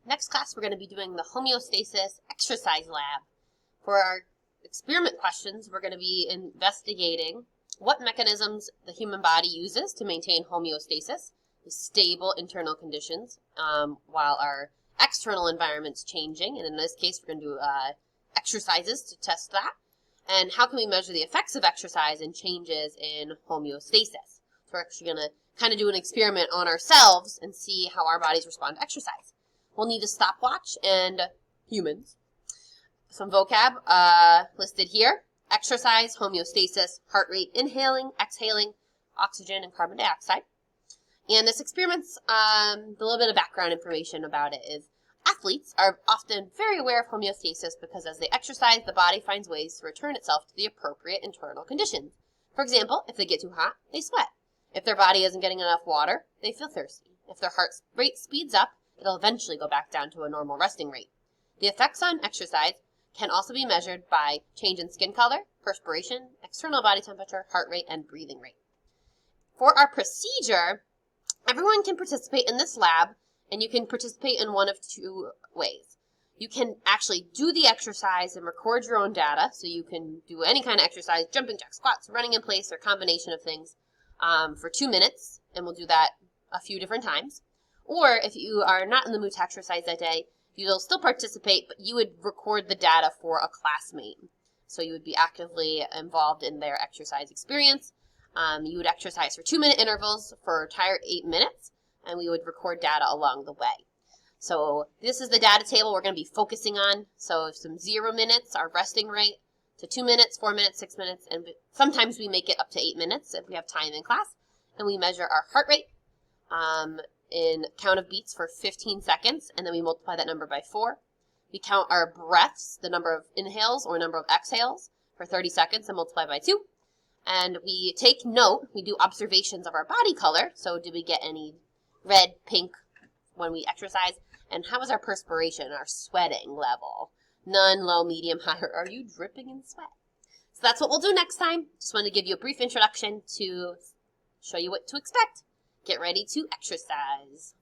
Next class, we're going to be doing the homeostasis exercise lab. For our experiment questions, we're going to be investigating what mechanisms the human body uses to maintain homeostasis, stable internal conditions, while our external environment's changing. And in this case, we're going to do exercises to test that. And how can we measure the effects of exercise and changes in homeostasis? So we're actually going to kind of do an experiment on ourselves and see how our bodies respond to exercise. We'll need a stopwatch and humans. Some vocab listed here. Exercise, homeostasis, heart rate, inhaling, exhaling, oxygen, and carbon dioxide. And this experiment's, a little bit of background information about it is athletes are often very aware of homeostasis because as they exercise, the body finds ways to return itself to the appropriate internal conditions. For example, if they get too hot, they sweat. If their body isn't getting enough water, they feel thirsty. If their heart rate speeds up, it'll eventually go back down to a normal resting rate. The effects on exercise can also be measured by change in skin color, perspiration, external body temperature, heart rate, and breathing rate. For our procedure, everyone can participate in this lab, and you can participate in one of two ways. You can actually do the exercise and record your own data, so you can do any kind of exercise, jumping jacks, squats, running in place, or combination of things for 2 minutes, and we'll do that a few different times. Or if you are not in the mood to exercise that day, you'll still participate, but you would record the data for a classmate. So you would be actively involved in their exercise experience. You would exercise for 2-minute intervals for entire 8 minutes, and we would record data along the way. So this is the data table we're going to be focusing on. So from 0 minutes, our resting rate, to 2 minutes, 4 minutes, 6 minutes, and sometimes we make it up to 8 minutes if we have time in class. And we measure our heart rate in count of beats for 15 seconds, and then we multiply that number by 4. We count our breaths, the number of inhales or number of exhales, for 30 seconds and multiply by 2. And we take note, we do observations of our body color. So did we get any red, pink when we exercise? And how is our perspiration, our sweating level? None, low, medium, high, or are you dripping in sweat? So that's what we'll do next time. Just wanted to give you a brief introduction to show you what to expect. Get ready to exercise.